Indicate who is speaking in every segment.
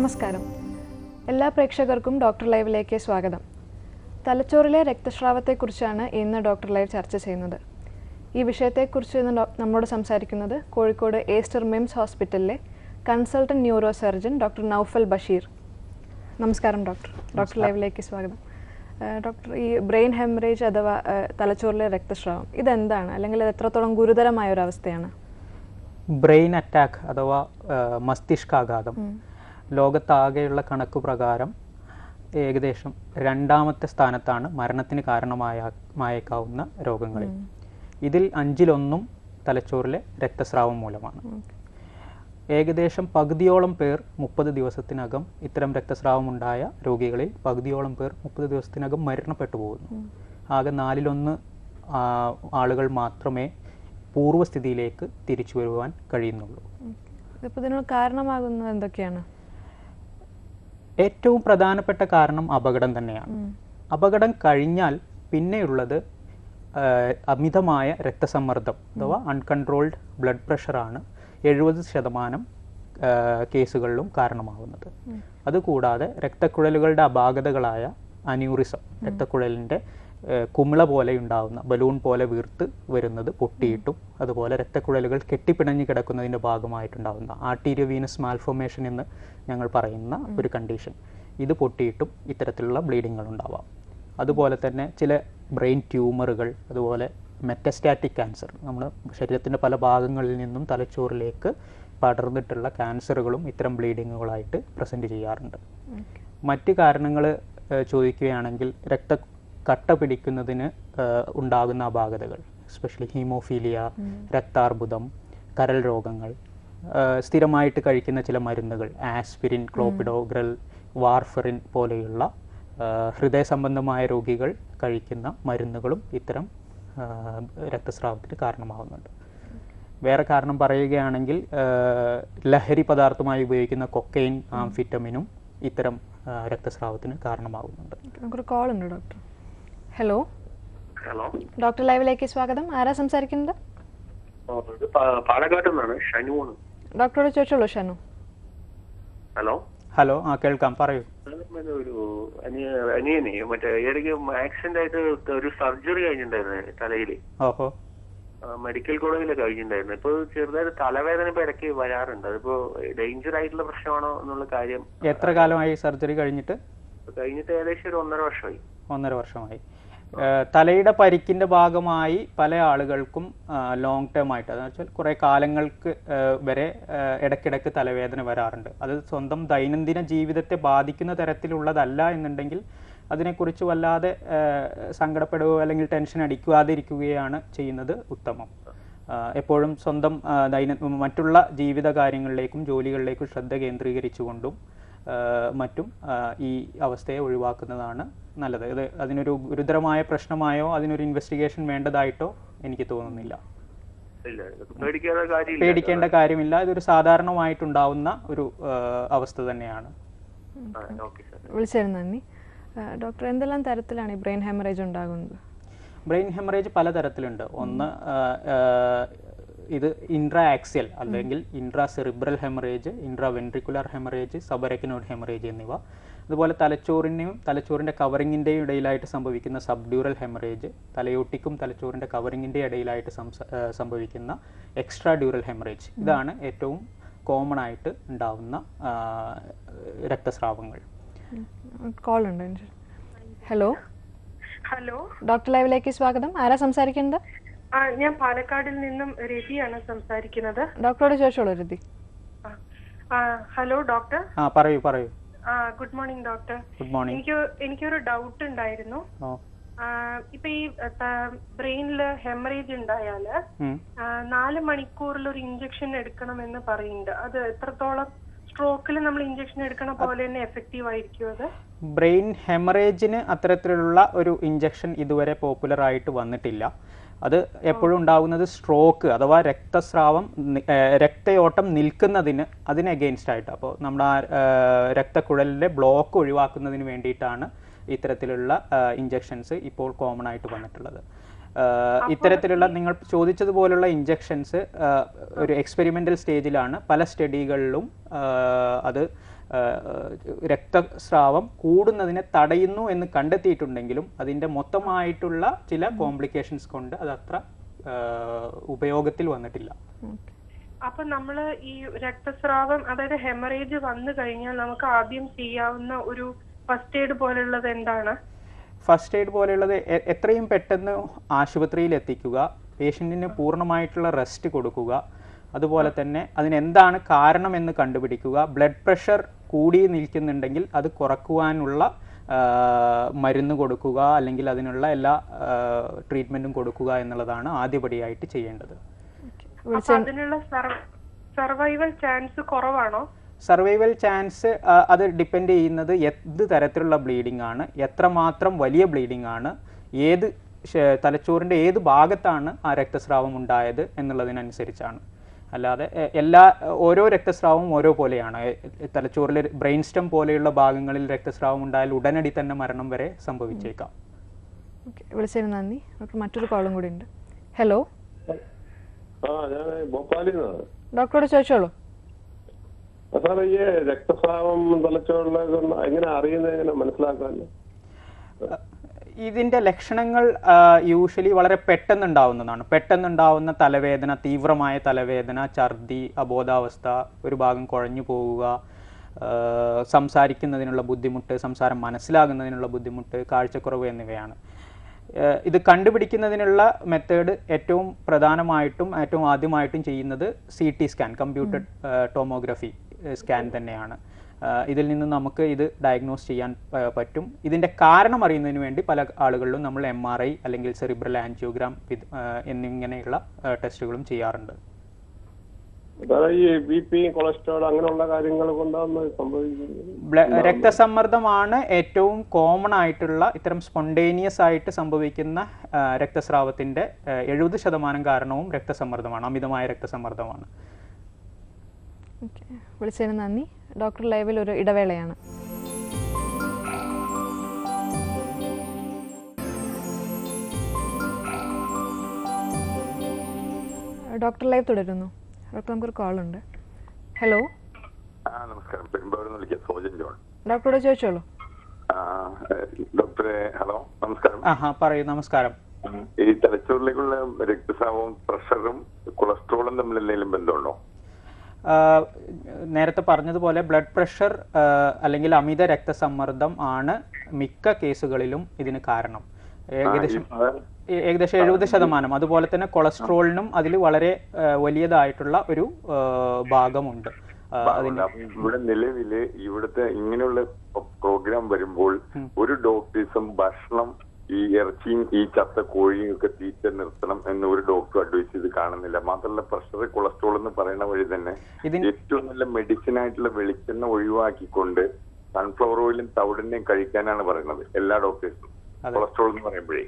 Speaker 1: നമസ്കാരം. എല്ലാ പ്രേക്ഷകർക്കും ഡോക്ടർ ലൈവിലേക്ക് സ്വാഗതം. തലച്ചോറിലെ രക്തസ്രാവത്തെക്കുറിച്ചാണ് ഇന്ന് ഡോക്ടർ ലൈവ് ചർച്ച ചെയ്യുന്നത്. ഈ വിഷയത്തെക്കുറിച്ച് ഇന്ന് നമ്മോട് സംസാരിക്കുന്നത് കോഴിക്കോട് ഏസ്റ്റർ മിംസ് ഹോസ്പിറ്റലിലെ consultant neuro surgeon doctor Naufal Basheer. നമസ്കാരം ഡോക്ടർ. ഡോക്ടർ ലൈവിലേക്ക് സ്വാഗതം. ഡോക്ടർ, ഈ ബ്രെയിൻ ഹെമറേജ് അഥവാ തലച്ചോറിലെ രക്തസ്രാവം ഇതെന്താണ്, അല്ലെങ്കിൽ അത് എത്രത്തോളം ഗുരുതരമായ ഒരു അവസ്ഥയാണ്?
Speaker 2: ബ്രെയിൻ അറ്റാക്ക് അഥവാ മസ്തിഷ്കാഘാതം ലോകത്താകെയുള്ള കണക്കു പ്രകാരം ഏകദേശം 2ാമത്തെ സ്ഥാനത്താണ് മരണത്തിന് കാരണമായേക്കാവുന്ന രോഗങ്ങളിൽ. ഇതിൽ 5-1 തലച്ചോറിലെ രക്തസ്രാവം മൂലമാണ്. ഏകദേശം പകുതിയോളം പേർ 30 ദിവസത്തിനകം ഇത്തരം രക്തസ്രാവമുണ്ടായ രോഗികളിൽ പകുതിയോളം പേർ 30 ദിവസത്തിനകം മരണപ്പെട്ടു പോകുന്നു. ആകെ 4-1 ആളുകൾ മാത്രമേ പൂർവ്വസ്ഥിതിയിലേക്ക് തിരിച്ചു വരുവാൻ കഴിയുന്നുള്ളൂ.
Speaker 1: ഇപ്പോൾ ഇതിനുള്ള കാരണമാകുന്നത് എന്തൊക്കെയാണ്?
Speaker 2: ഏറ്റവും പ്രധാനപ്പെട്ട കാരണം അപകടം തന്നെയാണ്. അപകടം കഴിഞ്ഞാൽ പിന്നെയുള്ളത് അമിതമായ രക്തസമ്മർദ്ദം അഥവാ അൺകൺട്രോൾഡ് ബ്ലഡ് പ്രഷറാണ് 70% കേസുകളിലും കാരണമാകുന്നത്. അതുകൂടാതെ രക്തക്കുഴലുകളുടെ അപാകതകളായ അന്യൂറിസം, രക്തക്കുഴലിൻ്റെ കുമിള പോലെ ഉണ്ടാകുന്ന ബലൂൺ പോലെ വീർത്ത് വരുന്നത് പൊട്ടിയിട്ടും, അതുപോലെ രക്തക്കുഴലുകൾ കെട്ടിപ്പിണഞ്ഞ് കിടക്കുന്നതിൻ്റെ ഭാഗമായിട്ടുണ്ടാകുന്ന ആർട്ടീരിയോവീനസ് മാൽഫോർമേഷൻ എന്ന് ഞങ്ങൾ പറയുന്ന ഒരു കണ്ടീഷൻ, ഇത് പൊട്ടിയിട്ടും ഇത്തരത്തിലുള്ള ബ്ലീഡിങ്ങുകൾ ഉണ്ടാവാം. അതുപോലെ തന്നെ ചില ബ്രെയിൻ ട്യൂമറുകൾ, അതുപോലെ മെറ്റസ്റ്റാറ്റിക് ക്യാൻസർ, നമ്മുടെ ശരീരത്തിൻ്റെ പല ഭാഗങ്ങളിൽ നിന്നും തലച്ചോറിലേക്ക് പടർന്നിട്ടുള്ള ക്യാൻസറുകളും ഇത്തരം ബ്ലീഡിങ്ങുകളായിട്ട് പ്രസൻറ്റ് ചെയ്യാറുണ്ട്. മറ്റ് കാരണങ്ങൾ ചോദിക്കുകയാണെങ്കിൽ കട്ട പിടിക്കുന്നതിന് ഉണ്ടാകുന്ന അപാകതകൾ, എസ്പെഷ്യലി ഹീമോഫീലിയ, രക്താർബുദം, കരൾ രോഗങ്ങൾ, സ്ഥിരമായിട്ട് കഴിക്കുന്ന ചില മരുന്നുകൾ, ആസ്പിരിൻ, ക്ലോപ്പിഡോഗ്രൽ, വാർഫറിൻ പോലെയുള്ള ഹൃദയ സംബന്ധമായ രോഗികൾ കഴിക്കുന്ന മരുന്നുകളും ഇത്തരം രക്തസ്രാവത്തിന് കാരണമാകുന്നുണ്ട്. വേറെ കാരണം പറയുകയാണെങ്കിൽ ലഹരി പദാർത്ഥമായി ഉപയോഗിക്കുന്ന കൊക്കൈൻ, ആംഫിറ്റമിനും ഇത്തരം രക്തസ്രാവത്തിന് കാരണമാകുന്നുണ്ട്.
Speaker 1: നമുക്കൊരു കോൾ ഉണ്ട് ഡോക്ടർ. ഹലോ.
Speaker 3: ഹലോ,
Speaker 1: ഡോക്ടർ ലൈവിലേക്ക് സ്വാഗതം. ആരാ സംസാരിക്കുന്നത്?
Speaker 3: പാലക്കാട് നിന്നാണ്, ഷനു.
Speaker 1: ഡോക്ടറോട് ചോദിച്ചോളൂ ഷനു.
Speaker 3: ഹലോ.
Speaker 2: ഹലോ, കേൾക്കാം, പറയൂ.
Speaker 3: ഒരു അനിയനെ മറ്റേ ഏതൊക്കെ ആക്സിഡന്റ് ആയിട്ട് ഒരു സർജറി കഴിഞ്ഞിട്ടുണ്ടായിരുന്നു തലയില്.
Speaker 2: ഓഹോ.
Speaker 3: മെഡിക്കൽ കോളേജിൽ കഴിഞ്ഞിട്ടുണ്ടായിരുന്നു. ഇപ്പൊ ചെറുതായിട്ട് തലവേദന ഇപ്പൊ ഇടയ്ക്ക് വരാറുണ്ട്. അതിപ്പോ ഡേഞ്ചർ ആയിട്ടുള്ള പ്രശ്നമാണോ എന്നുള്ള കാര്യം.
Speaker 2: എത്ര കാലമായി സർജറി കഴിഞ്ഞിട്ട്?
Speaker 3: ഏകദേശം ഒരു 1.5 വർഷമായി.
Speaker 2: 1.5 വർഷമായി. തലയുടെ പരിക്കിൻ്റെ ഭാഗമായി പല ആളുകൾക്കും ലോങ് ടേം ആയിട്ട്, അതെന്ന് വെച്ചാൽ കുറേ കാലങ്ങൾക്ക് വരെ ഇടയ്ക്കിടയ്ക്ക് തലവേദന വരാറുണ്ട്. അത് സ്വന്തം ദൈനംദിന ജീവിതത്തെ ബാധിക്കുന്ന തരത്തിലുള്ളതല്ല എന്നുണ്ടെങ്കിൽ അതിനെക്കുറിച്ച് വല്ലാതെ സങ്കടപ്പെടുകയോ അല്ലെങ്കിൽ ടെൻഷൻ അടിക്കാതിരിക്കുകയാണ് ചെയ്യുന്നത് ഉത്തമം. എപ്പോഴും സ്വന്തം മറ്റുള്ള ജീവിത കാര്യങ്ങളിലേക്കും ജോലികളിലേക്കും ശ്രദ്ധ കേന്ദ്രീകരിച്ചുകൊണ്ടും മറ്റും ഈ അവസ്ഥയെ ഒഴിവാക്കുന്നതാണ് നല്ലത്. ഇത് അതിനൊരു ഗുരുതരമായ പ്രശ്നമായോ അതിനൊരു ഇൻവെസ്റ്റിഗേഷൻ വേണ്ടതായിട്ടോ എനിക്ക് തോന്നുന്നില്ല. പേടിക്കേണ്ട കാര്യമില്ല. ഇതൊരു സാധാരണമായിട്ടുണ്ടാവുന്ന ഒരു അവസ്ഥ തന്നെയാണ്.
Speaker 1: വിളിച്ചിരുന്നു നന്ദി. ഡോക്ടർ, എന്തെല്ലാം തരത്തിലാണ് ഈ ബ്രെയിൻ ഹെമറേജ് ഉണ്ടാകുന്നത്?
Speaker 2: ബ്രെയിൻ ഹെമറേജ് പലതരത്തിലുണ്ട്. ഒന്ന്, ഇത് ഇൻട്രാ ആക്സിയൽ അല്ലെങ്കിൽ intra cerebral haemorrhage, intra ventricular haemorrhage, subarachnoid haemorrhage എന്നിവ. അതുപോലെ തലച്ചോറിൻ്റെയും തലച്ചോറിൻ്റെ കവറിങ്ങിൻ്റെയും ഇടയിലായിട്ട് സംഭവിക്കുന്ന സബ്ഡ്യൂറൽ ഹെമറേജ്, തലയോട്ടിക്കും തലച്ചോറിൻ്റെ കവറിങ്ങിൻ്റെ ഇടയിലായിട്ട് സംഭവിക്കുന്ന എക്സ്ട്രാ ഡ്യൂറൽ ഹെമറേജ്. ഇതാണ് ഏറ്റവും കോമൺ ആയിട്ട് ഉണ്ടാവുന്ന രക്തസ്രാവങ്ങൾ.
Speaker 1: കോൾ ഉണ്ട്. ഹലോ.
Speaker 4: ഹലോ,
Speaker 1: ഡോക്ടർ ലൈവിലേക്ക് സ്വാഗതം. ആരാ സംസാരിക്കുന്നത്?
Speaker 4: ഞാൻ പാലക്കാടിൽ നിന്നും രതിയാണ് സംസാരിക്കുന്നത്.
Speaker 1: ഡോക്ടറോട് ചോദിച്ചോളൂ രതി.
Speaker 4: Hello doctor.
Speaker 2: പറയൂ.
Speaker 4: Good morning doctor.
Speaker 2: Good morning.
Speaker 4: എനിക്കൊരു ഡൗട്ട് ഉണ്ടായിരുന്നു. ഇപ്പൊ ഈ ബ്രെയിനില് ഹെമറേജ് ഉണ്ടായാല് 4 മണിക്കൂറിൽ ഒരു ഇഞ്ചക്ഷൻ എടുക്കണമെന്ന് പറയുന്നുണ്ട്. അത് എത്രത്തോളം സ്ട്രോക്കിൽ നമ്മൾ ഇഞ്ചക്ഷൻ എടുക്കണ പോലെ തന്നെ എഫക്റ്റീവ് ആയിരിക്കും അത്?
Speaker 2: ബ്രെയിൻ ഹെമറേജിന് അത്തരത്തിലുള്ള ഒരു ഇഞ്ചക്ഷൻ ഇതുവരെ പോപ്പുലർ ആയിട്ട് വന്നിട്ടില്ല. അത് എപ്പോഴും ഉണ്ടാകുന്നത് സ്ട്രോക്ക് അഥവാ രക്തസ്രാവം, രക്തയോട്ടം നിൽക്കുന്നതിന് അതിന് എഗെയിൻസ്റ്റ് ആയിട്ട്. അപ്പോൾ നമ്മുടെ രക്തക്കുഴലിലെ ബ്ലോക്ക് ഒഴിവാക്കുന്നതിന് വേണ്ടിയിട്ടാണ് ഇത്തരത്തിലുള്ള ഇഞ്ചക്ഷൻസ് ഇപ്പോൾ കോമൺ ആയിട്ട് വന്നിട്ടുള്ളത്. ഇത്തരത്തിലുള്ള നിങ്ങൾ ചോദിച്ചതുപോലുള്ള ഇഞ്ചക്ഷൻസ് ഒരു എക്സ്പെരിമെൻ്റൽ സ്റ്റേജിലാണ്. പല സ്റ്റഡികളിലും അത് രക്തസ്രാവം കൂടുന്നതിനെ തടയുന്നു എന്ന് കണ്ടെത്തിയിട്ടുണ്ടെങ്കിലും അതിൻ്റെ മൊത്തമായിട്ടുള്ള ചില കോംപ്ലിക്കേഷൻസ് കൊണ്ട് അത് അത്ര ഉപയോഗത്തിൽ വന്നിട്ടില്ല.
Speaker 4: അപ്പൊ നമ്മള് ഈ രക്തസ്രാവം അതായത് ഹെമറേജ് വന്നു കഴിഞ്ഞാൽ നമുക്ക് ആദ്യം ചെയ്യാവുന്ന ഒരു ഫസ്റ്റ് എയ്ഡ് പോലെയുള്ളത് എന്താണ്?
Speaker 2: ഫസ്റ്റ് എയ്ഡ് പോലെയുള്ളത് എത്രയും പെട്ടെന്ന് ആശുപത്രിയിൽ എത്തിക്കുക, പേഷ്യൻറ്റിന് പൂർണ്ണമായിട്ടുള്ള റെസ്റ്റ് കൊടുക്കുക, അതുപോലെ തന്നെ അതിനെന്താണ് കാരണമെന്ന് കണ്ടുപിടിക്കുക, ബ്ലഡ് പ്രഷർ കൂടി നിൽക്കുന്നുണ്ടെങ്കിൽ അത് കുറക്കുവാനുള്ള മരുന്ന് കൊടുക്കുക, അല്ലെങ്കിൽ അതിനുള്ള എല്ലാ ട്രീറ്റ്മെൻറ്റും കൊടുക്കുക എന്നുള്ളതാണ് ആദ്യപടിയായിട്ട് ചെയ്യേണ്ടത്.
Speaker 4: അതിനുള്ള സർവൈവൽ ചാൻസ് കുറവാണോ?
Speaker 2: സർവൈവൽ ചാൻസ് അത് ഡിപ്പെൻഡ് ചെയ്യുന്നത് എന്ത് തരത്തിലുള്ള ബ്ലീഡിംഗ് ആണ്, എത്രമാത്രം വലിയ ബ്ലീഡിംഗ് ആണ്, ഏത് തലച്ചോറിൻ്റെ ഏത് ഭാഗത്താണ് ആ രക്തസ്രാവം ഉണ്ടായത് എന്നുള്ളതിനനുസരിച്ചാണ്. അല്ലാതെ ഓരോ രക്തസ്രാവവും ഓരോ പോലെയാണ്. തലച്ചോറിൽ ബ്രെയിൻ സ്റ്റം പോലെയുള്ള ഭാഗങ്ങളിൽ രക്തസ്രാവം ഉണ്ടായാൽ ഉടനടി തന്നെ മരണം വരെ സംഭവിച്ചേക്കാം.
Speaker 1: ഓക്കെ, വിളിച്ചതിന് നന്ദി. ഡോക്ടർ മറ്റൊരു കോളും കൂടി ഉണ്ട്. ഹലോ, ഡോക്ടറോട് ചോദിച്ചോളൂ.
Speaker 5: സാറേ, ഈ രക്തസ്രാവം തലച്ചോറിലേക്ക് എങ്ങനെ അറിയുന്നത്, എങ്ങനെ മനസ്സിലാക്കാമല്ലോ?
Speaker 2: ഇതിൻ്റെ ലക്ഷണങ്ങൾ യൂഷ്വലി വളരെ പെട്ടെന്നുണ്ടാവുന്നതാണ്. പെട്ടെന്നുണ്ടാവുന്ന തലവേദന, തീവ്രമായ തലവേദന, ഛർദി, അബോധാവസ്ഥ, ഒരു ഭാഗം കുഴഞ്ഞു പോവുക, സംസാരിക്കുന്നതിനുള്ള ബുദ്ധിമുട്ട്, സംസാരം മനസ്സിലാകുന്നതിനുള്ള ബുദ്ധിമുട്ട്, കാഴ്ചക്കുറവ് എന്നിവയാണ്. ഇത് കണ്ടുപിടിക്കുന്നതിനുള്ള മെത്തേഡ് ഏറ്റവും പ്രധാനമായിട്ടും ഏറ്റവും ആദ്യമായിട്ടും ചെയ്യുന്നത് CT scan, computed tomography scan തന്നെയാണ്. ഇതിൽ നിന്ന് നമുക്ക് ഇത് ഡയഗ്നോസ് ചെയ്യാൻ പറ്റും. ഇതിൻ്റെ കാരണം അറിയുന്നതിന് വേണ്ടി പല ആളുകളിലും നമ്മൾ MRI അല്ലെങ്കിൽ സെറിബ്രൽ ആൻജിയോഗ്രാം എന്നിങ്ങനെയുള്ള ടെസ്റ്റുകളും ചെയ്യാറുണ്ട്.
Speaker 5: ഈ BP, കൊളസ്ട്രോൾ അങ്ങനെയുള്ള കാര്യങ്ങൾ കൊണ്ടാണ് സംഭവിക്കുന്നത്.
Speaker 2: രക്തസമ്മർദ്ദമാണ് ഏറ്റവും കോമൺ ആയിട്ടുള്ള ഇത്തരം സ്പോണ്ടേനിയസ് ആയിട്ട് സംഭവിക്കുന്ന രക്തസ്രാവത്തിൻ്റെ 70% കാരണവും രക്തസമ്മർദ്ദമാണ്, അമിതമായ രക്തസമ്മർദ്ദമാണ്.
Speaker 1: ഓക്കെ, വിളിച്ചതിന് നന്ദി. ഡോക്ടർ ലൈവിൽ ഒരു ഇടവേളയാണ്. ഡോക്ടർ ലൈവ് തുടരുന്നു. ഡോക്ടർ, നമുക്കൊരു കോൾ ഉണ്ട്. ഹലോ,
Speaker 6: നമസ്കാരം. പെരുമ്പാവൂരിൽ വിളിക്കാം, സോജൻ ജോൺ.
Speaker 1: ഡോക്ടറോട് ചോദിച്ചോളൂ.
Speaker 6: ഡോക്ടറെ, ഹലോ, നമസ്കാരം.
Speaker 2: പറയൂ. നമസ്കാരം.
Speaker 6: ഈ തലച്ചോറിലേക്കുള്ള രക്തസ്രാവവും പ്രഷറും കൊളസ്ട്രോളും തമ്മിൽ എന്തെങ്കിലും ബന്ധമുണ്ടോ?
Speaker 2: നേരത്തെ പറഞ്ഞതുപോലെ ബ്ലഡ് പ്രഷർ അല്ലെങ്കിൽ അമിത രക്തസമ്മർദ്ദം ആണ് മിക്ക കേസുകളിലും ഇതിന് കാരണം. ഏകദേശം 70%. അതുപോലെ തന്നെ കൊളസ്ട്രോളിനും അതിൽ വളരെ വലിയതായിട്ടുള്ള ഒരു ഭാഗമുണ്ട്.
Speaker 6: ഇവിടെ നിലവില് ഇവിടുത്തെ ഇങ്ങനെയുള്ള പ്രോഗ്രാം വരുമ്പോൾ ഒരു ഡോക്ടേഴ്സും ഭക്ഷണം ഈ ഇറച്ചിയും ഈ ചത്ത കോഴിയും ഒക്കെ തീറ്റ നിർത്തണം എന്ന് ഒരു ഡോക്ടർ അഡ്വൈസ് ചെയ്ത് കാണുന്നില്ല. മാത്രമല്ല, പ്രഷർ, കൊളസ്ട്രോൾ എന്ന് പറയുന്ന വഴി തന്നെ ഏറ്റവും നല്ല മെഡിസിൻ ആയിട്ടുള്ള വെളിച്ചെണ്ണ ഒഴിവാക്കിക്കൊണ്ട് സൺഫ്ലവർ ഓയിലും തവിടിനെയും കഴിക്കാനാണ് പറയുന്നത് എല്ലാ ഡോക്ടേഴ്സും. കൊളസ്ട്രോൾ എന്ന് പറയുമ്പോഴേ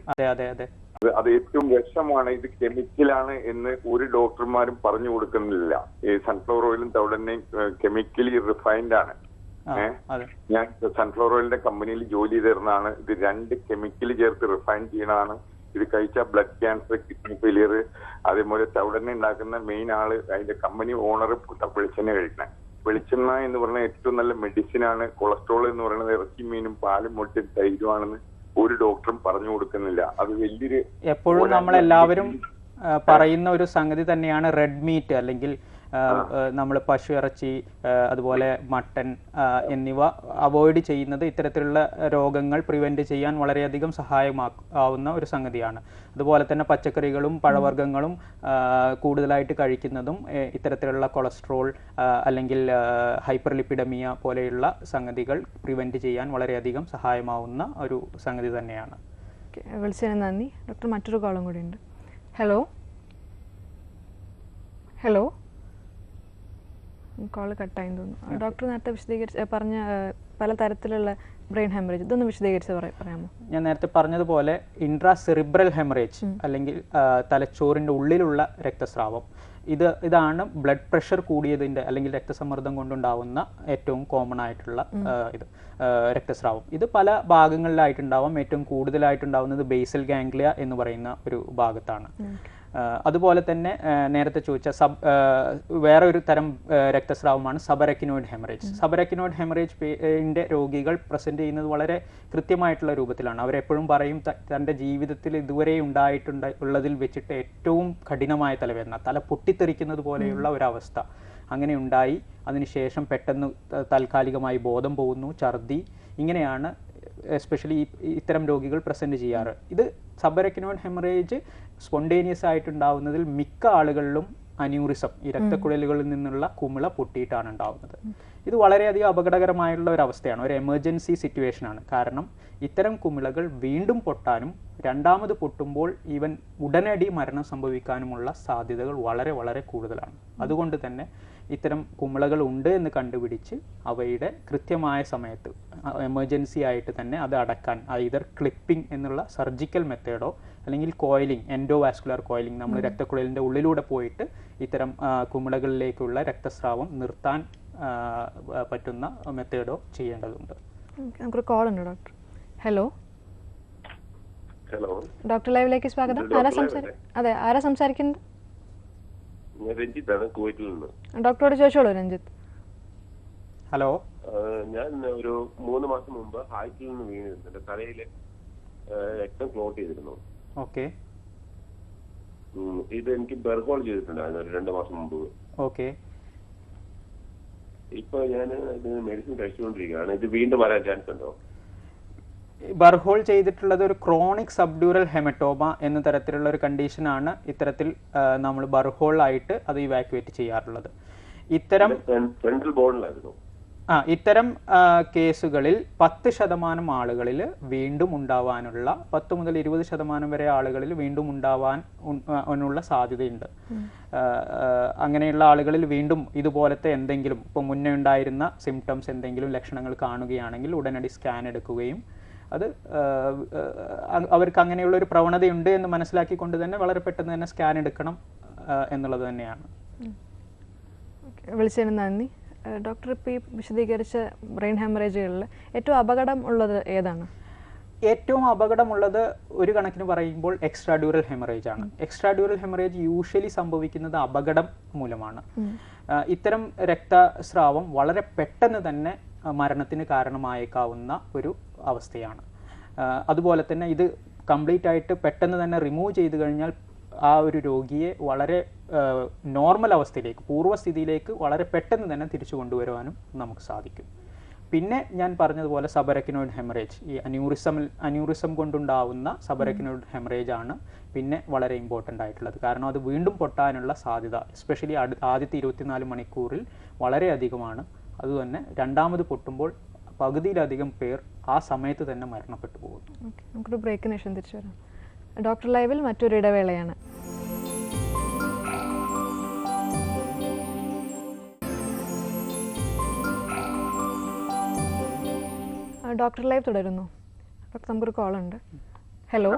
Speaker 6: അത് ഏറ്റവും വിഷമാണ്, ഇത് കെമിക്കലാണ് എന്ന് ഒരു ഡോക്ടർമാരും പറഞ്ഞു കൊടുക്കുന്നില്ല. ഈ സൺഫ്ലവർ ഓയിലും തവിടെണ്ണയും കെമിക്കലി റിഫൈൻഡ് ആണ്. ഞാൻ സൺഫ്ലവർ ഓയിലിന്റെ കമ്പനിയിൽ ജോലി ചെയ്തിരുന്നതാണ്. ഇത് 2 കെമിക്കൽ ചേർത്ത് റിഫൈൻ ചെയ്യണതാണ്. ഇത് കഴിച്ചാൽ ബ്ലഡ് ക്യാൻസർ, കിഡ്നി ഫെയിലിയർ, അതേപോലെ തവിടെണ്ണ ഉണ്ടാക്കുന്ന മെയിൻ ആള് അതിന്റെ കമ്പനി ഓണർ വെളിച്ചെണ്ണ കഴിക്കണേ. വെളിച്ചെണ്ണ എന്ന് പറഞ്ഞാൽ ഏറ്റവും നല്ല മെഡിസിൻ ആണ്. കൊളസ്ട്രോൾ എന്ന് പറയുന്നത് ഇറച്ചി, മീനും, പാലും, മുട്ടയും തൈരുമാണെന്ന് ഒരു ഡോക്ടറും പറഞ്ഞു കൊടുക്കുന്നില്ല. അത് വലിയൊരു
Speaker 2: എപ്പോഴും നമ്മളെല്ലാവരും പറയുന്ന ഒരു സംഗതി തന്നെയാണ് റെഡ് മീറ്റ്, അല്ലെങ്കിൽ നമ്മൾ പശു ഇറച്ചി, അതുപോലെ മട്ടൻ എന്നിവ അവോയ്ഡ് ചെയ്യുന്നത് ഇത്തരത്തിലുള്ള രോഗങ്ങൾ പ്രിവെന്റ് ചെയ്യാൻ വളരെയധികം സഹായമാവുന്ന ഒരു സംഗതിയാണ്. അതുപോലെ തന്നെ പച്ചക്കറികളും പഴവർഗ്ഗങ്ങളും കൂടുതലായിട്ട് കഴിക്കുന്നതും ഇത്തരത്തിലുള്ള കൊളസ്ട്രോൾ അല്ലെങ്കിൽ ഹൈപ്പർ ലിപ്പിഡമിയ പോലെയുള്ള സംഗതികൾ പ്രിവെന്റ് ചെയ്യാൻ വളരെയധികം സഹായമാവുന്ന ഒരു സംഗതി തന്നെയാണ്.
Speaker 1: വിളിച്ചതിന് നന്ദി. ഡോക്ടർ, മറ്റൊരു കോളും കൂടി ഉണ്ട്. ഹലോ, ഹലോ, കോൾ കട്ടായി തോന്നുന്നു. ഡോക്ടർ നേരത്തെ വിശദീകരിച്ച് പറഞ്ഞ പലതരത്തിലുള്ള ബ്രെയിൻ ഹെമറേജ്, ഇതൊന്ന് വിശദീകരിച്ച് പറയാമോ?
Speaker 2: ഞാൻ നേരത്തെ പറഞ്ഞതുപോലെ ഇൻട്രാ സെറിബ്രൽ ഹെമറേജ് അല്ലെങ്കിൽ തലച്ചോറിൻ്റെ ഉള്ളിലുള്ള രക്തസ്രാവം, ഇതാണ് ബ്ലഡ് പ്രഷർ കൂടിയതിൻ്റെ അല്ലെങ്കിൽ രക്തസമ്മർദ്ദം കൊണ്ടുണ്ടാവുന്ന ഏറ്റവും കോമൺ ആയിട്ടുള്ള രക്തസ്രാവം. ഇത് പല ഭാഗങ്ങളിലായിട്ടുണ്ടാവാം. ഏറ്റവും കൂടുതലായിട്ടുണ്ടാവുന്നത് ബേസൽ ഗാംഗ്ലിയ എന്ന് പറയുന്ന ഒരു ഭാഗത്താണ്. അതുപോലെ തന്നെ നേരത്തെ ചോദിച്ച വേറെ ഒരു തരം രക്തസ്രാവമാണ് സബറക്കിനോയിഡ് ഹെമറേജ്. സബറക്കിനോയിഡ് ഹെമറേജിൻ്റെ രോഗികൾ പ്രസൻറ്റ് ചെയ്യുന്നത് വളരെ കൃത്യമായിട്ടുള്ള രൂപത്തിലാണ്. അവരെപ്പോഴും പറയും തൻ്റെ ജീവിതത്തിൽ ഇതുവരെ ഉള്ളതിൽ വെച്ചിട്ട് ഏറ്റവും കഠിനമായ തലവേദന, തല പൊട്ടിത്തെറിക്കുന്നത് പോലെയുള്ള ഒരവസ്ഥ അങ്ങനെ ഉണ്ടായി. അതിനുശേഷം പെട്ടെന്ന് താൽക്കാലികമായി ബോധം പോകുന്നു, ഛർദി, ഇങ്ങനെയാണ് എസ്പെഷ്യലി ഇത്തരം രോഗികൾ പ്രസൻറ്റ് ചെയ്യാറ്. ഇത് സബറക്കിനോയിഡ് ഹെമറേജ് സ്പോണ്ടേനിയസ് ആയിട്ടുണ്ടാവുന്നതിൽ മിക്ക ആളുകളിലും അന്യൂറിസം, ഈ രക്തക്കുഴലുകളിൽ നിന്നുള്ള കുമിള പൊട്ടിയിട്ടാണ് ഉണ്ടാവുന്നത്. ഇത് വളരെയധികം അപകടകരമായുള്ള ഒരു അവസ്ഥയാണ്, ഒരു എമർജൻസി സിറ്റുവേഷനാണ്. കാരണം ഇത്തരം കുമിളകൾ വീണ്ടും പൊട്ടാനും രണ്ടാമത് പൊട്ടുമ്പോൾ ഈവൻ ഉടനടി മരണം സംഭവിക്കാനുമുള്ള സാധ്യതകൾ വളരെ വളരെ കൂടുതലാണ്. അതുകൊണ്ട് തന്നെ ഇത്തരം കുമിളകൾ ഉണ്ട് എന്ന് കണ്ടുപിടിച്ച് അവയുടെ കൃത്യമായ സമയത്ത് എമർജൻസി ആയിട്ട് തന്നെ അത് അടക്കാൻ, ഐദർ ക്ലിപ്പിംഗ് എന്നുള്ള സർജിക്കൽ മെത്തേഡോ അല്ലെങ്കിൽ കോയിലിംഗ്, എൻഡോവാസ്കുലർ കോയിലിംഗ്, നമ്മൾ രക്തക്കുഴലിൻ്റെ ഉള്ളിലൂടെ പോയിട്ട് ഇത്തരം കുമിളകളിലേക്കുള്ള രക്തസ്രാവം നിർത്താൻ പറ്റുന്ന മെത്തേഡോ ചെയ്യേണ്ടതുണ്ട്.
Speaker 1: നമുക്കൊരു കോൾ ഉണ്ട് ഡോക്ടർ. ഹലോ
Speaker 5: ഹലോ,
Speaker 1: ഡോക്ടർ ലൈവിലേക്ക് സ്വാഗതം. അതെ, ആരാ സംസാരിക്കുന്നത്?
Speaker 5: രഞ്ജിത്താണ്, കുവൈറ്റിൽ നിന്ന്.
Speaker 1: ഡോക്ടറോട് ചോദിച്ചോളൂ രഞ്ജിത്ത്.
Speaker 2: ഹലോ,
Speaker 5: ഞാൻ ഒരു 3 മാസം മുമ്പ് ഹൈറ്റിൽ നിന്ന് വീണിരുന്നു. എന്റെ തലയിൽ രക്തം ക്ലോട്ട് ചെയ്തിരുന്നു.
Speaker 2: ഓക്കെ.
Speaker 5: ഇത് എനിക്ക് ബെർഹോൾ ചെയ്തിട്ടുണ്ടായിരുന്നു ഒരു 2 മാസം മുമ്പ്.
Speaker 2: ഓക്കെ.
Speaker 5: ഇപ്പൊ ഞാൻ ഇത് മെഡിസിൻ കഴിച്ചുകൊണ്ടിരിക്കുകയാണ്. ഇത് വീണ്ടും വരാൻ ചാൻസ് ഉണ്ടോ?
Speaker 2: ബർഹോൾ ചെയ്തിട്ടുള്ളത് ഒരു ക്രോണിക് സബ്ഡ്യൂറൽ ഹെമറ്റോമ എന്ന തരത്തിലുള്ള ഒരു കണ്ടീഷനാണ്. ഇത്തരത്തിൽ നമ്മൾ ബർഹോൾ ആയിട്ട് അത് ഇവാക്യുവേറ്റ് ചെയ്യാറുള്ളത്. ഇത്തരം കേസുകളിൽ 10% ആളുകളിൽ വീണ്ടും ഉണ്ടാവാനുള്ള, 10 മുതൽ 20% വരെ ആളുകളിൽ വീണ്ടും ഉണ്ടാവാനുള്ള സാധ്യതയുണ്ട്. അങ്ങനെയുള്ള ആളുകളിൽ വീണ്ടും ഇതുപോലത്തെ എന്തെങ്കിലും, ഇപ്പോൾ മുന്നേ ഉണ്ടായിരുന്ന സിംറ്റംസ്, എന്തെങ്കിലും ലക്ഷണങ്ങൾ കാണുകയാണെങ്കിൽ ഉടനടി സ്കാൻ എടുക്കുകയും അത് അവർക്ക് അങ്ങനെയുള്ള ഒരു പ്രവണതയുണ്ട് എന്ന് മനസ്സിലാക്കിക്കൊണ്ട് തന്നെ വളരെ പെട്ടെന്ന് തന്നെ സ്കാൻ എടുക്കണം എന്നുള്ളത് തന്നെയാണ്.
Speaker 1: വിളിച്ചതിന് നന്ദി. ഡോക്ടർ ഇപ്പോൾ ഈ വിശദീകരിച്ച ബ്രെയിൻ ഹെമറേജുകളിൽ ഏറ്റവും അപകടം ഉള്ളത് ഏതാണ്?
Speaker 2: ഏറ്റവും അപകടമുള്ളത് ഒരു കണക്കിന് പറയുമ്പോൾ എക്സ്ട്രാഡ്യൂറൽ ഹെമറേജ് ആണ്. എക്സ്ട്രാഡ്യൂറൽ ഹെമറേജ് യൂഷ്വലി സംഭവിക്കുന്നത് അപകടം മൂലമാണ്. ഇത്തരം രക്തസ്രാവം വളരെ പെട്ടെന്ന് തന്നെ മരണത്തിന് കാരണമായേക്കാവുന്ന ഒരു അവസ്ഥയാണ്. അതുപോലെ തന്നെ ഇത് കംപ്ലീറ്റ് ആയിട്ട് പെട്ടെന്ന് തന്നെ റിമൂവ് ചെയ്ത് കഴിഞ്ഞാൽ ആ ഒരു രോഗിയെ വളരെ നോർമൽ അവസ്ഥയിലേക്ക്, പൂർവ്വസ്ഥിതിയിലേക്ക് വളരെ പെട്ടെന്ന് തന്നെ തിരിച്ചു കൊണ്ടുവരുവാനും നമുക്ക് സാധിക്കും. പിന്നെ ഞാൻ പറഞ്ഞതുപോലെ സബറക്കിനോയിഡ് ഹെമറേജ്, ഈ അന്യൂറിസം കൊണ്ടുണ്ടാവുന്ന സബറക്കിനോയിഡ് ഹെമറേജ് ആണ് പിന്നെ വളരെ ഇമ്പോർട്ടൻ്റ് ആയിട്ടുള്ളത്. കാരണം അത് വീണ്ടും പൊട്ടാനുള്ള സാധ്യത എസ്പെഷ്യലി ആദ്യത്തെ 24 മണിക്കൂറിൽ വളരെ അധികമാണ്. അതുതന്നെ രണ്ടാമത് പൊട്ടുമ്പോൾ പകുതിയിലധികം പേർ ആ സമയത്ത് തന്നെ മരണപ്പെട്ടു പോകുന്നു.
Speaker 1: നമുക്കൊരു ബ്രേക്കിന് ശേഷം തിരിച്ചു വരാം. ഡോക്ടർ ലൈവിൽ മറ്റൊരു ഇടവേളയാണ്. ഡോക്ടർ ലൈവ് തുടരുന്നു. ഡോക്ടർ, നമുക്കൊരു കോൾ ഉണ്ട്. ഹലോ,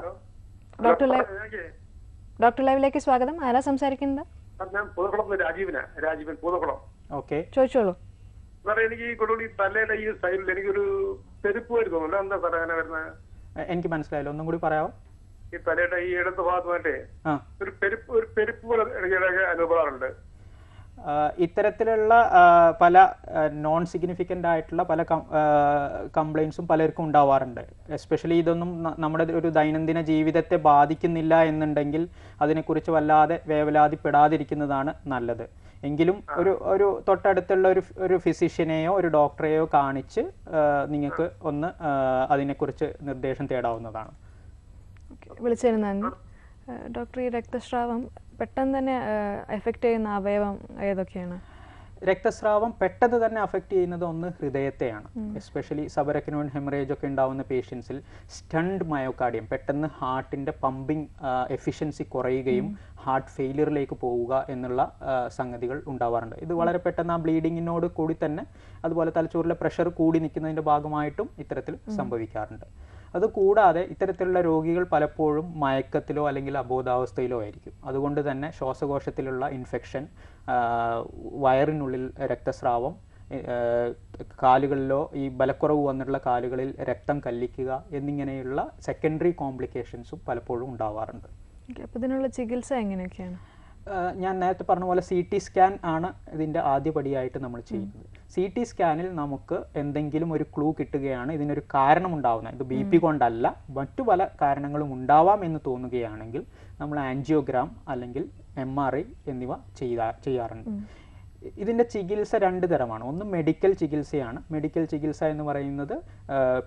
Speaker 1: ഡോക്ടർ ലൈവിലേക്ക് സ്വാഗതം. ആരാ സംസാരിക്കുന്നത്?
Speaker 5: രാജീവൻ പൂതക്കുളം.
Speaker 2: ഓക്കെ,
Speaker 1: ചോദിച്ചോളൂ.
Speaker 5: സാറേ, എനിക്ക് ഈ കൊടുകൂടി തലയുടെ ഈ സൈഡിൽ എനിക്കൊരു പെരുപ്പ് വരുന്നുണ്ട്. എന്താ സാറേ അങ്ങനെ വരുന്നത്?
Speaker 2: എനിക്ക് മനസ്സിലായില്ല, ഒന്നും കൂടി പറയാമോ?
Speaker 5: ഈ തലയുടെ ഈ ഇടത് ഭാഗത്തുമായിട്ട് ഒരു പെരുപ്പ് പോലെ ഇടയ്ക്കിടയ്ക്ക് അനുഭവപ്പെടാറുണ്ട്.
Speaker 2: ഇത്തരത്തിലുള്ള പല നോൺ സിഗ്നിഫിക്കൻ്റ് ആയിട്ടുള്ള പല കംപ്ലയിൻസും പലർക്കും ഉണ്ടാവാറുണ്ട്. എസ്പെഷ്യലി ഇതൊന്നും നമ്മുടെ ഒരു ദൈനംദിന ജീവിതത്തെ ബാധിക്കുന്നില്ല എന്നുണ്ടെങ്കിൽ അതിനെക്കുറിച്ച് വല്ലാതെ വേവലാതിപ്പെടാതിരിക്കുന്നതാണ് നല്ലത്. എങ്കിലും ഒരു തൊട്ടടുത്തുള്ള ഒരു ഫിസിഷ്യനെയോ ഒരു ഡോക്ടറെയോ കാണിച്ച് നിങ്ങൾക്ക് ഒന്ന് അതിനെക്കുറിച്ച് നിർദ്ദേശം തേടാവുന്നതാണ്.
Speaker 1: വിളിച്ചതിന് നന്ദി. ഡോക്ടർ, ഈ രക്തസ്രാവം പെട്ടെന്ന് തന്നെ എഫക്റ്റ് ചെയ്യുന്ന അവയവം ഏതൊക്കെയാണ്?
Speaker 2: രക്തസ്രാവം പെട്ടെന്ന് തന്നെ അഫക്റ്റ് ചെയ്യുന്നത് ഒന്ന് ഹൃദയത്തെയാണ്. എസ്പെഷ്യലി സബറക്കിനോയിഡ് ഹെമറേജ് ഒക്കെ ഉണ്ടാവുന്ന പേഷ്യൻസിൽ സ്റ്റണ്ട് മയോകാർഡിയം, പെട്ടെന്ന് ഹാർട്ടിൻ്റെ പമ്പിങ് എഫിഷ്യൻസി കുറയുകയും ഹാർട്ട് ഫെയിലിയറിലേക്ക് പോവുക എന്നുള്ള സംഗതികൾ ഉണ്ടാവാറുണ്ട്. ഇത് വളരെ പെട്ടെന്ന് ആ ബ്ലീഡിങ്ങിനോട് കൂടി തന്നെ, അതുപോലെ തലച്ചോറിലെ പ്രഷർ കൂടി നിൽക്കുന്നതിൻ്റെ ഭാഗമായിട്ടും ഇത്തരത്തിൽ സംഭവിക്കാറുണ്ട്. അതുകൂടാതെ ഇത്തരത്തിലുള്ള രോഗികൾ പലപ്പോഴും മയക്കത്തിലോ അല്ലെങ്കിൽ അബോധാവസ്ഥയിലോ ആയിരിക്കും. അതുകൊണ്ട് തന്നെ ശ്വാസകോശത്തിലുള്ള ഇൻഫെക്ഷൻ, വയറിനുള്ളിൽ രക്തസ്രാവം, കാലുകളിലോ ഈ ബലക്കുറവ് വന്നിട്ടുള്ള കാലുകളിൽ രക്തം കല്ലിക്കുക എന്നിങ്ങനെയുള്ള സെക്കൻഡറി കോംപ്ലിക്കേഷൻസും പലപ്പോഴും ഉണ്ടാവാറുണ്ട്.
Speaker 1: അപ്പോൾ ഇതിനുള്ള ചികിത്സ എങ്ങനെയൊക്കെയാണ്?
Speaker 2: ഞാൻ നേരത്തെ പറഞ്ഞ പോലെ CT സ്കാൻ ആണ് ഇതിൻ്റെ ആദ്യപടിയായിട്ട് നമ്മൾ ചെയ്യുന്നത്. CT സ്കാനിൽ നമുക്ക് എന്തെങ്കിലും ഒരു ക്ലൂ കിട്ടുകയാണ്, ഇതിനൊരു കാരണമുണ്ടാവുന്നത്, ഇത് BP കൊണ്ടല്ല മറ്റു പല കാരണങ്ങളും ഉണ്ടാവാം എന്ന് തോന്നുകയാണെങ്കിൽ നമ്മൾ ആൻജിയോഗ്രാം അല്ലെങ്കിൽ MRI എന്നിവ ചെയ്യാറുണ്ട്. ഇതിൻ്റെ ചികിത്സ 2 തരമാണ്. ഒന്ന് മെഡിക്കൽ ചികിത്സയാണ്. മെഡിക്കൽ ചികിത്സ എന്ന് പറയുന്നത്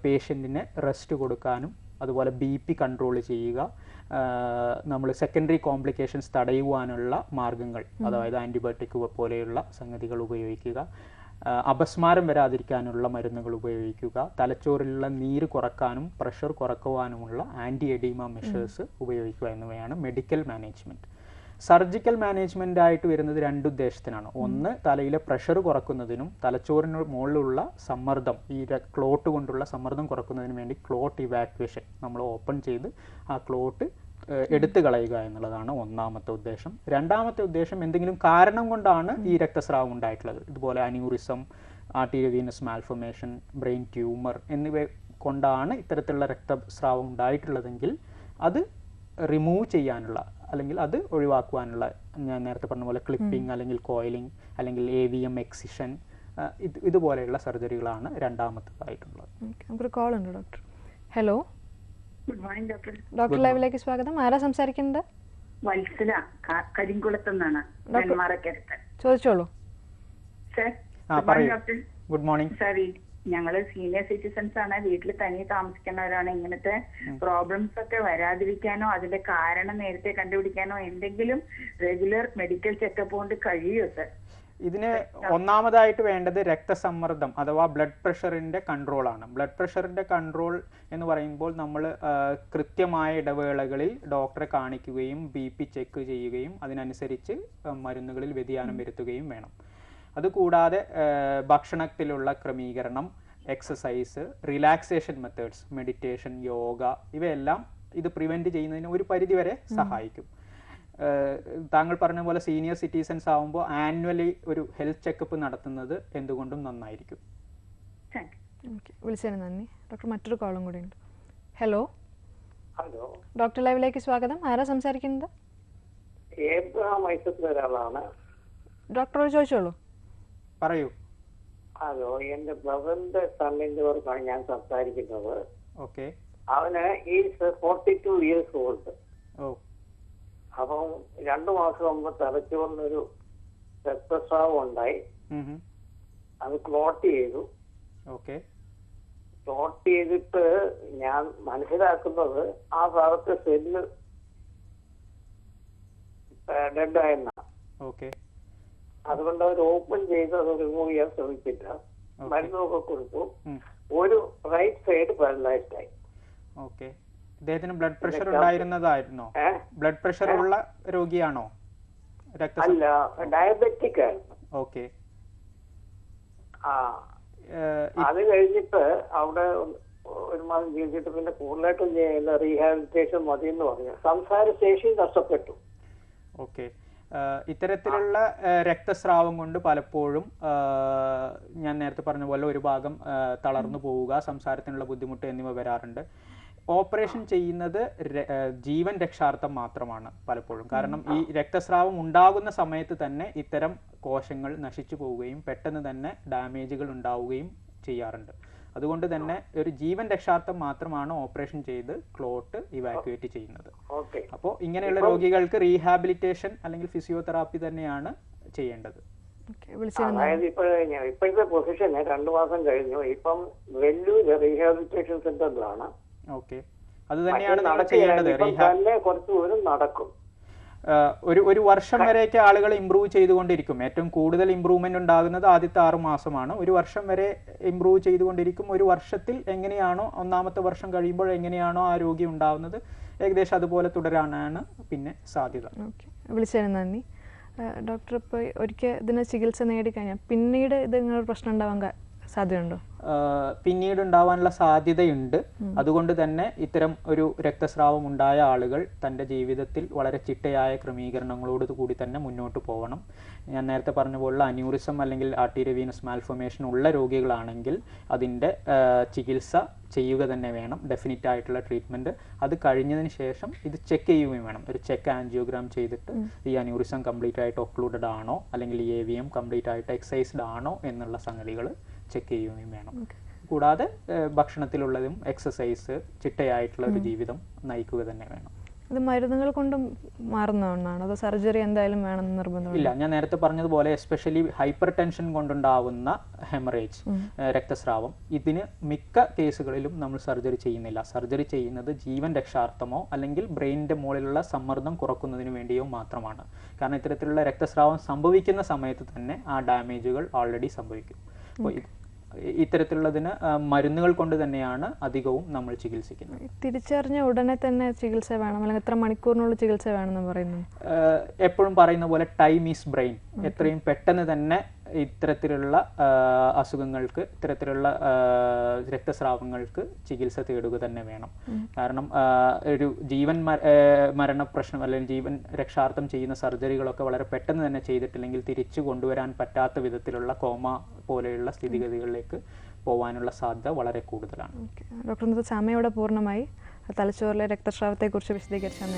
Speaker 2: പേഷ്യൻറ്റിന് റെസ്റ്റ് കൊടുക്കാനും അതുപോലെ BP കൺട്രോൾ ചെയ്യുക, നമ്മൾ സെക്കൻഡറി കോംപ്ലിക്കേഷൻസ് തടയുവാനുള്ള മാർഗങ്ങൾ, അതായത് ആൻറ്റിബയോട്ടിക് പോലെയുള്ള സംഗതികൾ ഉപയോഗിക്കുക, അപസ്മാരം വരാതിരിക്കാനുള്ള മരുന്നുകൾ ഉപയോഗിക്കുക, തലച്ചോറിലുള്ള നീര് കുറക്കാനും പ്രഷർ കുറക്കുവാനുമുള്ള ആൻറ്റി എഡീമ മെഷേഴ്സ് ഉപയോഗിക്കുക എന്നിവയാണ് മെഡിക്കൽ മാനേജ്മെൻറ്റ്. സർജിക്കൽ മാനേജ്മെൻ്റ് ആയിട്ട് വരുന്നത് 2 ഉദ്ദേശത്തിനാണ്. ഒന്ന്, തലയിലെ പ്രഷർ കുറക്കുന്നതിനും തലച്ചോറിന് മുകളിലുള്ള സമ്മർദ്ദം, ഈ ക്ലോട്ട് കൊണ്ടുള്ള സമ്മർദ്ദം കുറക്കുന്നതിന് വേണ്ടി ക്ലോട്ട് ഇവാക്വേഷൻ നമ്മൾ ഓപ്പൺ ചെയ്ത് ആ ക്ലോട്ട് എടുത്തു കളയുക എന്നുള്ളതാണ് ഒന്നാമത്തെ ഉദ്ദേശം. രണ്ടാമത്തെ ഉദ്ദേശം, എന്തെങ്കിലും കാരണം കൊണ്ടാണ് ഈ രക്തസ്രാവം ഉണ്ടായിട്ടുള്ളത്, ഇതുപോലെ aneurysm, arterial venous malformation, brain tumour എന്നിവ കൊണ്ടാണ് ഇത്തരത്തിലുള്ള രക്തസ്രാവം ഉണ്ടായിട്ടുള്ളതെങ്കിൽ അത് റിമൂവ് ചെയ്യാനുള്ള അല്ലെങ്കിൽ അത് ഒഴിവാക്കുവാനുള്ള, ഞാൻ നേരത്തെ പറഞ്ഞ പോലെ ക്ലിപ്പിംഗ് അല്ലെങ്കിൽ കോയിലിംഗ് അല്ലെങ്കിൽ AVM എക്സിഷൻ, ഇതുപോലെയുള്ള സർജറികളാണ് രണ്ടാമത്തേതായിട്ടുള്ളത്.
Speaker 1: നമുക്കൊരു കോൾ ഉണ്ട് doctor. Hello,
Speaker 7: good morning doctor.
Speaker 1: Doctor ലൈവിലേക്ക് സ്വാഗതം. ആരാ സംസാരിക്കുന്നത്?
Speaker 7: വത്സല, കരിങ്കുളത്തുനിന്നാണ്, നെന്മാറക്കടുത്ത്.
Speaker 1: ചോദിച്ചോളൂ.
Speaker 7: Sir,
Speaker 2: good morning.
Speaker 7: സാർ, ഞങ്ങള് സീനിയർ സിറ്റിസൺസ് ആണ്, വീട്ടിൽ തനിയെ താമസിക്കുന്നവരാണ്. ഇങ്ങനത്തെ പ്രോബ്ലംസ് ഒക്കെ വരാതിരിക്കാനോ അതിന്റെ കാരണം നേരത്തെ കണ്ടുപിടിക്കാനോ എന്തെങ്കിലും റെഗുലർ മെഡിക്കൽ ചെക്കപ്പ് കൊണ്ട് കഴിയുമോ സർ?
Speaker 2: ഇതിന് ഒന്നാമതായിട്ട് വേണ്ടത് രക്തസമ്മർദ്ദം അഥവാ ബ്ലഡ് പ്രഷറിൻ്റെ കൺട്രോളാണ്. ബ്ലഡ് പ്രഷറിൻ്റെ കൺട്രോൾ എന്ന് പറയുമ്പോൾ നമ്മൾ കൃത്യമായ ഇടവേളകളിൽ ഡോക്ടറെ കാണിക്കുകയും BP ചെക്ക് ചെയ്യുകയും അതിനനുസരിച്ച് മരുന്നുകളിൽ വ്യതിയാനം വരുത്തുകയും വേണം. അതുകൂടാതെ ഭക്ഷണത്തിലുള്ള ക്രമീകരണം, exercise, relaxation methods, meditation, yoga, ഇവയെല്ലാം ഇത് പ്രിവെൻറ്റ് ചെയ്യുന്നതിന് ഒരു പരിധിവരെ സഹായിക്കും. താങ്കൾ പറഞ്ഞ പോലെ സീനിയർ സിറ്റിസൺസ് ആവുമ്പോൾ ആനുവലി ഒരു ഹെൽത്ത് ചെക്കപ്പ് നടത്തുന്നത് എന്തുകൊണ്ടും നന്നായിരിക്കും.
Speaker 1: വിളിച്ചതിന് നന്ദി ഡോക്ടർ. മറ്റൊരു കോളും കൂടി ഉണ്ട്. ഹലോ,
Speaker 8: ഹലോ,
Speaker 1: ഡോക്ടർ ലൈവിലേക്ക് സ്വാഗതം. ആരാ സംസാരിക്കുന്നത്?
Speaker 8: ഒരാളാണ്.
Speaker 1: ഡോക്ടറോട് ചോദിച്ചോളൂ.
Speaker 2: പറയൂ.
Speaker 8: ഹലോ, എന്റെ ബ്രദറിന്റെ സണ്ണിന്റെ വർക്കാണ് ഞാൻ സംസാരിക്കുന്നത്.
Speaker 2: ഓക്കെ.
Speaker 8: അവന് ഈസ് 42 years old. അപ്പം 2 മാസം മുമ്പ് തലച്ചോറിനൊരു രക്തസ്രാവം ഉണ്ടായി. അത് ക്ലോട്ട് ചെയ്തു.
Speaker 2: ഓക്കെ.
Speaker 8: ക്ലോട്ട് ചെയ്തിട്ട് ഞാൻ മനസ്സിലാക്കുന്നത് ആ ഭാഗത്തെ സെല്ല് ഡെഡ് ആയെന്നാ.
Speaker 2: ഓക്കെ.
Speaker 8: അതുകൊണ്ട് അവർ ഓപ്പൺ ചെയ്ത് അത് റിമൂവ് ചെയ്യാൻ ശ്രമിച്ചില്ല. മരുന്നൊക്കെ കൊടുത്തു. ഒരു റൈറ്റ് സൈഡ് പാരലൈസ്ഡ് ആയി.
Speaker 2: ഓക്കെ. അദ്ദേഹത്തിന് ബ്ലഡ് പ്രഷർ ഉണ്ടായിരുന്നതായിരുന്നോ? ബ്ലഡ് പ്രഷർ ഉള്ള രോഗിയാണോ?
Speaker 8: അല്ല, ഡയബറ്റിക് ആയിരുന്നു.
Speaker 2: ഓക്കെ.
Speaker 8: അത് കഴിഞ്ഞിട്ട് അവിടെ 1 മാസം ജീവിച്ചിട്ട് പിന്നെ കൂടുതലായിട്ടും ചെയ്യുന്ന റീഹാബിലിറ്റേഷൻ മതി എന്ന് പറഞ്ഞു. സംസാരശേഷി നഷ്ടപ്പെട്ടു.
Speaker 2: ഓക്കെ. ഇത്തരത്തിലുള്ള രക്തസ്രാവം കൊണ്ട് പലപ്പോഴും ഞാൻ നേരത്തെ പറഞ്ഞ പോലെ ഒരു ഭാഗം തളർന്നു പോവുക, സംസാരത്തിനുള്ള ബുദ്ധിമുട്ട് എന്നിവ വരാറുണ്ട്. ഓപ്പറേഷൻ ചെയ്യുന്നത് ജീവൻ രക്ഷാർത്ഥം മാത്രമാണ് പലപ്പോഴും. കാരണം ഈ രക്തസ്രാവം ഉണ്ടാകുന്ന സമയത്ത് തന്നെ ഇത്തരം കോശങ്ങൾ നശിച്ചു പോവുകയും പെട്ടെന്ന് തന്നെ ഡാമേജുകൾ ഉണ്ടാവുകയും ചെയ്യാറുണ്ട്. അതുകൊണ്ട് തന്നെ ഒരു ജീവൻ രക്ഷാർത്ഥം മാത്രമാണ് ഓപ്പറേഷൻ ചെയ്ത് ക്ലോട്ട് ഇവാക്യുവേറ്റ് ചെയ്യുന്നത്. അപ്പോൾ ഇങ്ങനെയുള്ള രോഗികൾക്ക് റീഹാബിലിറ്റേഷൻ അല്ലെങ്കിൽ ഫിസിയോതെറാപ്പി തന്നെയാണ് ചെയ്യേണ്ടത്.
Speaker 8: അതായത് ഇപ്പോഴത്തെ പൊസിഷൻ 2 മാസം കഴിഞ്ഞു. ഇപ്പം വെല്ലൂർ റീഹാബിലിറ്റേഷൻ സെന്ററിലാണ്.
Speaker 2: ഓക്കെ. അത് തന്നെയാണ് നമ്മൾ ചെയ്യേണ്ടത്.
Speaker 8: കുറച്ച് ദൂരം നടക്കും.
Speaker 2: ഒരു വർഷം വരെയൊക്കെ ആളുകൾ ഇമ്പ്രൂവ് ചെയ്തുകൊണ്ടിരിക്കും. ഏറ്റവും കൂടുതൽ ഇമ്പ്രൂവ്മെന്റ് ഉണ്ടാകുന്നത് ആദ്യത്തെ 6 മാസമാണ്. ഒരു വർഷം വരെ ഇമ്പ്രൂവ് ചെയ്തുകൊണ്ടിരിക്കും. ഒരു വർഷത്തിൽ എങ്ങനെയാണോ, 1ാമത്തെ വർഷം കഴിയുമ്പോൾ എങ്ങനെയാണോ ആ രോഗി ഉണ്ടാകുന്നത്, ഏകദേശം അതുപോലെ തുടരാനാണ് പിന്നെ സാധ്യത.
Speaker 1: ഓക്കെ, വിളിച്ചതിന് നന്ദി ഡോക്ടർ. ഇപ്പോൾ ഒരിക്കൽ ഇതിന് ചികിത്സ നേടിക്കഴിഞ്ഞാൽ പിന്നീട് ഇത് ഇങ്ങനെ പ്രശ്നം ഉണ്ടാവാൻ സാധ്യതയുണ്ടോ?
Speaker 2: പിന്നീട് ഉണ്ടാവാനുള്ള സാധ്യതയുണ്ട്. അതുകൊണ്ട് തന്നെ ഇത്തരം ഒരു രക്തസ്രാവം ഉണ്ടായ ആളുകൾ തൻ്റെ ജീവിതത്തിൽ വളരെ ചിട്ടയായ ക്രമീകരണങ്ങളോട് കൂടി തന്നെ മുന്നോട്ട് പോകണം. ഞാൻ നേരത്തെ പറഞ്ഞ പോലുള്ള അന്യൂറിസം അല്ലെങ്കിൽ ആർട്ടീരിയൽ വീനസ് മാൽഫോർമേഷൻ ഉള്ള രോഗികളാണെങ്കിൽ അതിൻ്റെ ചികിത്സ ചെയ്യുക തന്നെ വേണം, ഡെഫിനിറ്റ് ആയിട്ടുള്ള ട്രീറ്റ്മെൻറ്റ്. അത് കഴിഞ്ഞതിന് ശേഷം ഇത് ചെക്ക് ചെയ്യുകയും വേണം. ഒരു ചെക്ക് ആൻജിയോഗ്രാം ചെയ്തിട്ട് ഈ അന്യൂറിസം കംപ്ലീറ്റ് ആയിട്ട് ഒക്ലൂഡഡ് ആണോ അല്ലെങ്കിൽ ഈ AVM കംപ്ലീറ്റ് ആയിട്ട് എക്സൈസ്ഡ് ആണോ എന്നുള്ള സംഗതികൾ ചെക്ക് ചെയ്യുകയും വേണം. കൂടാതെ ഭക്ഷണത്തിലുള്ളതും എക്സസൈസ്, ചിട്ടയായിട്ടുള്ള ഒരു ജീവിതം നയിക്കുക തന്നെ വേണം.
Speaker 1: ഇത് മരുന്നുകൾ കൊണ്ടും മാറുന്ന ഒന്നാണ്, അതോ സർജറി എന്തായാലും വേണമെന്ന് നിർബന്ധമില്ല?
Speaker 2: ഇല്ല, ഞാൻ നേരത്തെ പറഞ്ഞതുപോലെ എസ്പെഷ്യലി ഹൈപ്പർ ടെൻഷൻ കൊണ്ടുണ്ടാവുന്ന ഹെമറേജ്, രക്തസ്രാവം, ഇതിന് മിക്ക കേസുകളിലും നമ്മൾ സർജറി ചെയ്യുന്നില്ല. സർജറി ചെയ്യുന്നത് ജീവൻ രക്ഷാർത്ഥമോ അല്ലെങ്കിൽ ബ്രെയിനിൻ്റെ മുകളിലുള്ള സമ്മർദ്ദം കുറക്കുന്നതിന് വേണ്ടിയോ മാത്രമാണ്. കാരണം ഇത്തരത്തിലുള്ള രക്തസ്രാവം സംഭവിക്കുന്ന സമയത്ത് തന്നെ ആ ഡാമേജുകൾ ഓൾറെഡി സംഭവിക്കും. അപ്പോൾ ഇത്തരത്തിലുള്ളതിന് മരുന്നുകൾ കൊണ്ട് തന്നെയാണ് അധികവും നമ്മൾ ചികിത്സിക്കുന്നത്.
Speaker 1: തിരിച്ചറിഞ്ഞ ഉടനെ തന്നെ ചികിത്സ വേണം അല്ലെങ്കിൽ എത്ര മണിക്കൂറിനുള്ള ചികിത്സ വേണമെന്ന് പറയുന്നു?
Speaker 2: എപ്പോഴും പറയുന്ന പോലെ ടൈം ഈസ് ബ്രെയിൻ. എത്രയും പെട്ടെന്ന് തന്നെ ഇത്തരത്തിലുള്ള അസുഖങ്ങൾക്ക്, ഇത്തരത്തിലുള്ള രക്തസ്രാവങ്ങൾക്ക് ചികിത്സ തേടുക തന്നെ വേണം. കാരണം ഒരു ജീവൻ മരണ പ്രശ്നം അല്ലെങ്കിൽ ജീവൻ രക്ഷാർത്ഥം ചെയ്യുന്ന സർജറികളൊക്കെ വളരെ പെട്ടെന്ന് തന്നെ ചെയ്തിട്ടില്ലെങ്കിൽ തിരിച്ചു കൊണ്ടുവരാൻ പറ്റാത്ത വിധത്തിലുള്ള കോമ പോലെയുള്ള സ്ഥിതിഗതികളിലേക്ക് പോകാനുള്ള സാധ്യത വളരെ കൂടുതലാണ്.
Speaker 1: ഡോക്ടർ, ഇന്നത്തെ സമയോടെ പൂർണ്ണമായി. തലച്ചോറിലെ രക്തസ്രാവത്തെക്കുറിച്ച് വിശദീകരിച്ചാൽ